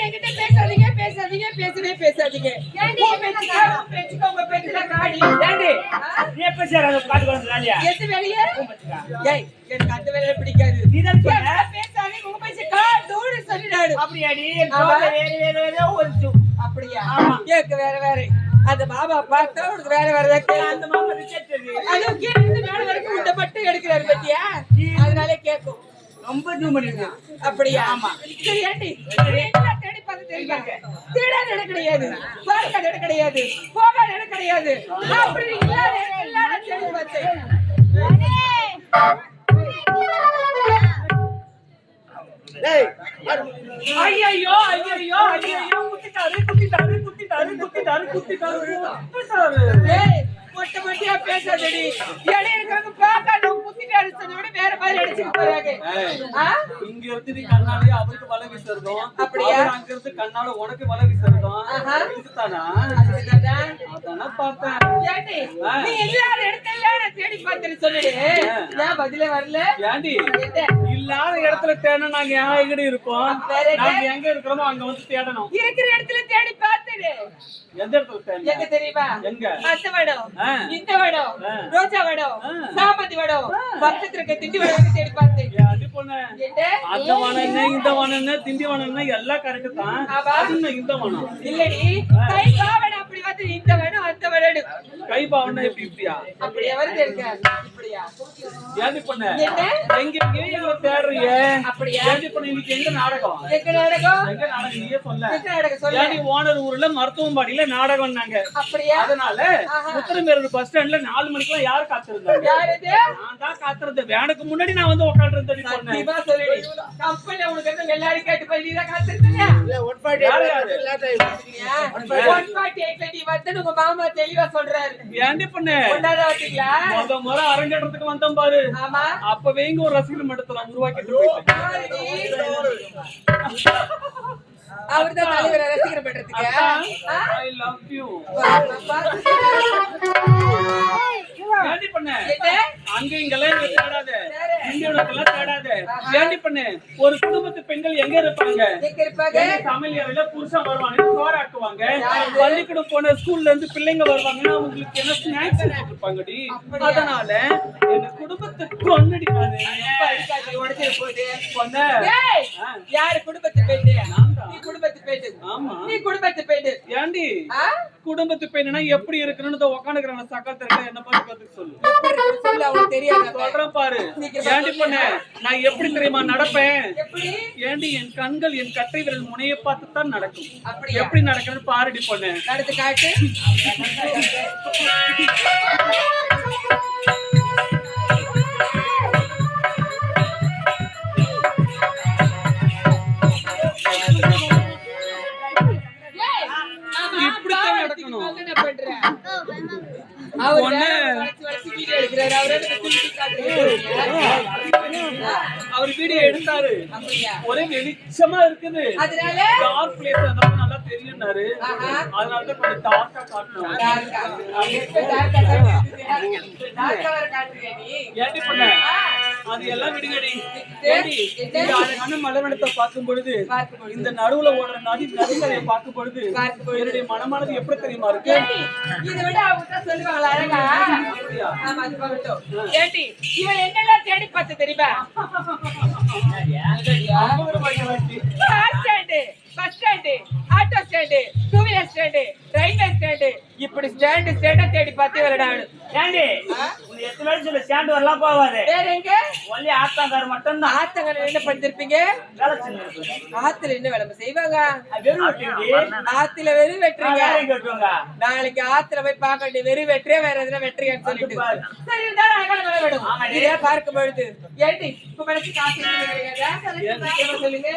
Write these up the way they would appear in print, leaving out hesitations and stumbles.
என்கிட்ட பேசாதீங்க பேசாதீங்க பேசவே பேசாதீங்க. உங்க பேச்சுல காடி ஏண்டி நீ எப்ப சார் அதை பாத்து வந்தாலியா எது வெளியே ஏய் எனக்கு அந்த வேலைய பிடிக்காது. நீதான் சொன்ன பேசாதே உங்க பேச்சு காடோடு சொல்லிடாடு. அப்படியாடி வேற வேற ஒரு அப்படியா ஏக்கு வேற வேற அந்த மாமா பார்த்தா உனக்கு வேற வேற அந்த மாமா ரிஜெக்டட் அது கேட்டு மேல வரைக்கும் உண்ட மட்டும் எடுக்கிறாரு பத்தியா அதனால கேக்கும் ரொம்ப ஜூம் பண்ணிருங்க. அப்படியா ஆமா சரி ஏண்டி தேடி பார்த்து தெரியுங்க தேடாத இடம் கிடையாது பார்க்காத இடம் கிடையாது போகாத இடம் கிடையாது அப்படி எல்லாரும் தேடி பார்த்தேன். டேய் ஐயோ ஐயோ ஐயோ குத்திட்டாரு ஏய் மொட்டை மொட்டையா பேசாதடி எடை இருக்கிறவங்க பார்க்காத குத்திட்டாரு சொன்னோட வேற மாதிரி அடிச்சுட்டு போறாங்க. இங்க இருந்து நீ கண்ணாலே அவருக்கு வலை வீசுறதும் அப்படியா அங்க இருந்து கண்ணால உனக்கு வலை வீசுறதும் இதுதானா அதான பார்த்தேன். ஏண்டி நீ இல்லாத இடத்துல நான் தேடி பார்த்தேன்னு சொல்லுடி நான் பதிலே வரல. ஏண்டி இல்லாத இடத்துல தேடணும் நாங்க எங்கடி இருக்கோம் நாங்க எங்க இருக்கிறோமோ அங்க வந்து தேடணும். இருக்கிற இடத்துல தேடி பார்த்தேன். எந்த இடத்துல தேடணும் எங்க தெரியுமா எங்க அந்த வடம் இந்த வடம் ரோஜா வடம் சாமந்தி வடம் பக்கத்துல இருக்க திண்டி வடம் தேடி பார்த்தேன். அது பொண்ணு அந்த வனம் என்ன இந்த வனம் என்ன திண்டி வனம் என்ன எல்லாம் கரெக்ட் தான். அது இந்த வனம் இல்லடி கை பாவன அப்படி வந்து இந்த வடம் அந்த வடம் கை பாவன எப்படி இப்படியா அப்படியே வருது இருக்க இப்படியா ஏண்டி பொண்ணு என்ன எங்க எங்க தேடுறீங்க அப்படியா ஏண்டி பொண்ணு இன்னைக்கு எங்க நாடகம் நீயே சொல்ல எங்க நாடகம் சொல்ல ஏண்டி ஓனர் ஊர்ல மருத்துவம்பாடியில நாடகம்னாங்க அப்படியா அதனால உத்தரமேரூர் பஸ் ஸ்டாண்ட்ல 4 மணிக்கெல்லாம் யார் காத்திருந்தாங்க யார் இது நான் தான் காத்திருந்தேன் வேனுக்கு முன்னாடி நான் வந்து உட்கார்ந்திருந்தேன் சொன்னேன் நீ சொல்லுடி கம்பெனில உனக்கு என்ன எல்லாரும் கேட்டு போய் நீ தான் காத்திருந்தீங்க இல்ல 148 லேட் ஆயிடுச்சுங்க 148 நீ வந்து உங்க மாமா தெளிவா சொல்றாரு ஏண்டி பண்ணு கொண்டாட வந்தீங்களா முறை அரங்கேற்றத்துக்கு வந்தோம் பாரு ஆமா அப்பவே இங்க ஒரு ரசிகர் மன்றத்தை உருவாக்கிட்டு அவர்தான் தலைவர் ரசிகர் பண்றதுக்கு ஐ லவ் யூ ஏண்டி பண்ணு அங்க இங்கெல்லாம் தேடாத இந்தியனுக்கெல்லாம் தேடாத ஏண்டி பண்ணு ஒரு குடும்பத்து பெண்கள் எங்க இருப்பாங்க சமையல் அறையில புருஷன் வருவாங்க சோறாக்குவாங்க பள்ளிக்கூடம் போன ஸ்கூல்ல இருந்து பிள்ளைங்க வருவாங்க அவங்களுக்கு என்ன ஸ்நாக்ஸ் கொடுப்பாங்கடி அதனால எங்க குடும்பத்துக்கு ஒன்னடி பொண்ணு யாரு குடும்பத்து பெண்ணு நீ குடும்பத்து பெண்ணு ஆமா நீ குடும்பத்து பெண்ணு ஏண்டி குடும்பத்து பெண்ணுனா எப்படி இருக்கணும்னு உட்காந்துக்கிற சக்கத்துல என்ன பார்த்து கத்துக்க சொல்லு சொல்லு அவங்களுக்கு தெரியாது சொல்றேன் பாரு ஏண்டி பண்ணு நான் எப்படி தெரியுமா நடப்பேன் ஏண்டி என் கண்கள் என் கட்டை விரல் முனையை பார்த்து தான் நடக்கும் எப்படி நடக்குதுன்னு பாருடி பொண்ணு நடத்து காட்டு இப்படித்தான் நடக்கணும் அவர் வீடியோ எடுத்தாரு ஒரே வெளிச்சமா இருக்குது டார்க் பிளேஸ் அதெல்லாம் நல்லா தெரியும்னாரு அதனாலதான் கொஞ்சம் டார்க்கா காட்டணும் ஏண்டி பண்ண அது எல்லாம் விடுங்கடி அழகான மலர்வனத்தை பார்க்கும் பொழுது இந்த நடுவுல ஓடுற நதிக்கரையை பார்க்கும் பொழுது என்னுடைய மனமானது எப்படி தெரியுமா இருக்கு இதை விட அவங்க சொல்லுவாங்களா அழகா ஆமா அது போகட்டும் ஏண்டி இவன் என்னெல்லாம் தேடி பார்த்து தெரியுமா bus stand auto stand two wheeler stand railway stand இப்படி ஸ்டாண்டு தேடி பார்த்து விளையாடு ஏண்டி எத்தனை வேலை சொல்ல ஸ்டாண்ட் வரலாம் போவாது வேற எங்க ஒல்லி ஆத்தாங்கார மட்டும் தான் ஆத்தங்கர என்ன பண்ணிருப்பீங்க ஆத்துல என்ன வேலை செய்வாங்க ஆத்துல வெறும் வெட்டுறீங்க நாளைக்கு ஆத்துல போய் பார்க்க வேண்டிய வெறும் வெற்றியே வேற எதுனா வெட்டுறீங்கன்னு சொல்லிட்டு சரி இருந்தாலும் அழகான மழை வேணும் இதை பார்க்கும் பொழுது ஏண்டி இப்ப மனசு காசு சொல்லுங்க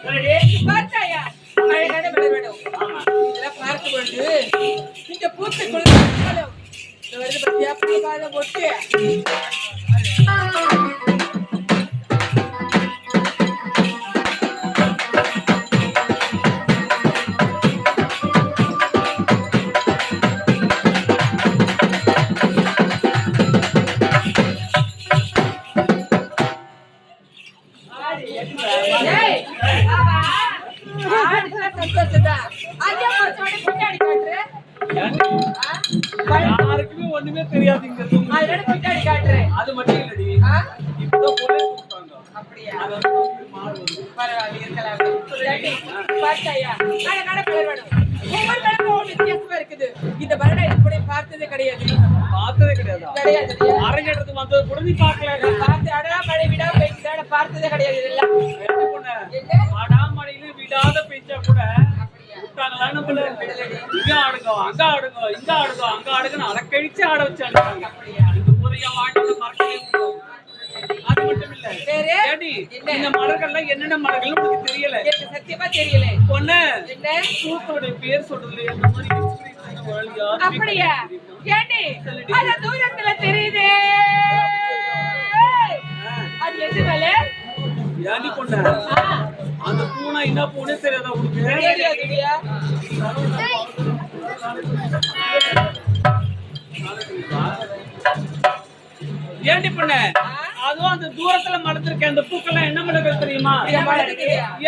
சொல்லுடி. பார்த்தாயா அழகான மலர் வேணும் ஆமா. இதெல்லாம் பார்க்கும் பொழுது நீங்க பூத்து குளிர்ந்தாலும் இந்த வருது பத்தியா பூக்காத ஒட்டு ஏய், ஆமா. ஆடுனா சந்தோஷம்தான். அங்கே போறச்சோட பின்னாடி காட்டுற. ஆ? யாருக்குமே ஒண்ணுமே தெரியாது இங்க தூங்கு. அதோட பின்னாடி காட்டுறேன். அது மட்டும் இல்லடி, ஆ? இப்பதான் போலீஸ் கூப்பிட்டாங்க. அப்படியா? அது வந்து மாறு வந்து. பரவாயில்லை, இருக்கலாம். இல்லாட்டி, பார்த்தாயா? அழகான கலர் வேணும். ஒவ்வொரு கலரும் ஒவ்வொரு வித்தியாசமா இருக்குது. இந்த வருடம் இது கூட பார்த்ததே கிடையாது. பார்த்ததே கிடையாதா? கிடையாது இல்லையா? அரங்கேற்றத்துக்கு வந்தது கூட நீ பார்க்கல. நான் பார்த்து அடா மழை விடா பெய்யுதா, நான் பார்த்ததே கிடையாது இதெல்லாம். என்ன பொண்ணு? என்ன? அடாமழையில விடாத பெஞ்சா கூட அப்படியா? விட்டாங்களா நம்மள? இங்க ஆடுங்க, அங்க ஆடுங்க, இங்க ஆடுங்க, அங்க ஆடுங்கன்னு அலக்கழிச்சு ஆட வச்சாங்க. அப்படியா? இந்த முறையா வாழ்க்கை மறக்கவே முடியாது. அது மட்டும் இல்ல. வேறு? ஏடி, என்ன? இந்த மலர்கள்லாம் என்னென்ன மலர்கள்னு உனக்கு தெரியல. எனக்கு சத்தியமா தெரியல. பொண்ணு, என்ன? பூக்களுடைய பேர் சொல்றதுல இந்த மாதிரி inspiration வழியா அப்படியா? ஏண்டி? அது தூரத்துல தெரியுதே. அது எது மேல? ஏடி பொண்ணு, அந்த பூனா என்ன பூனே தெரியாதா உனக்கு? தெரியாது இல்லையா? ஏண்டி பொண்ணு, அதுவும் அந்த தூரத்துல மலர்ந்திருக்க அந்த பூக்கெல்லாம் என்ன மலர்கள் தெரியுமா?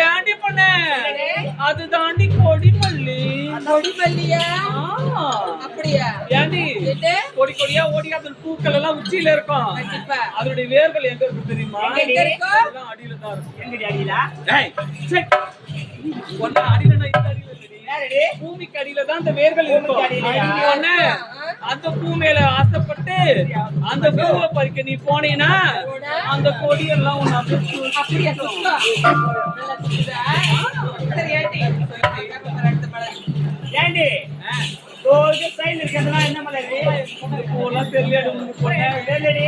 ஏண்டி பொண்ணு, அது தாண்டி கொடிமல்லி. கொடிமல்லியா? ஆ. அப்படியா? ஏண்டி, என்ன? கொடி கொடியா ஓடி அந்த பூக்கள் எல்லாம் உச்சியில இருக்கும். கண்டிப்பா. அதனுடைய வேர்கள் எங்க இருக்கு தெரியுமா? எங்க இருக்கும்? அதெல்லாம் அடியில தான் இருக்கும். எங்கடி அடியில? ஏய், சே. ஒண்ணு அடியில நான் இந்த அடியில இல்லடி. யாரடி? பூமிக்கு அடியில தான் அந்த வேர்கள் இருக்கும். பூமிக்கு அடியிலயா? ஒண்ணு, அந்த பூ மேல ஆசைப்பட்டு அந்த பூவை பறிக்க நீ போனீன்னா அந்த கொடியெல்லாம் உன்னை அப்படியே அப்படியா சுத்தம்? நல்லா சுத்துதா? சரி, ஏண்டி? அடுத்த மலர். ஏண்டி? ரோஜு சைடுல இருக்கிறதெல்லாம் என்ன மலரு? பூவெல்லாம் தெரியல உனக்கு பொண்ணு. தெரியலடி.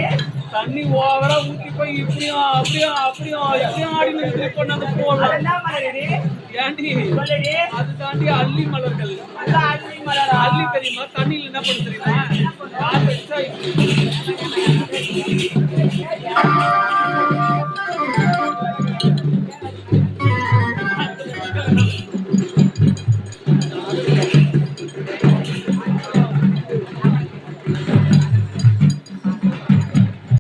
தண்ணி ஓவரா ஊத்தி போய் இப்படியும் அப்படியும் அப்படியும் இப்படியும் ஆடி நின்று பொண்ணு அந்த பூவெல்லாம். அதெல்லாம் மலருடி. ஏண்டி, சொல்லுடி. அது தாண்டி அல்லி மலர்கள். அதான் அள்ளி மலரா? அல்லி தெரியுமா? தண்ணியில என்ன பண்ண தெரியுமா? கால் வச்சா இப்படி.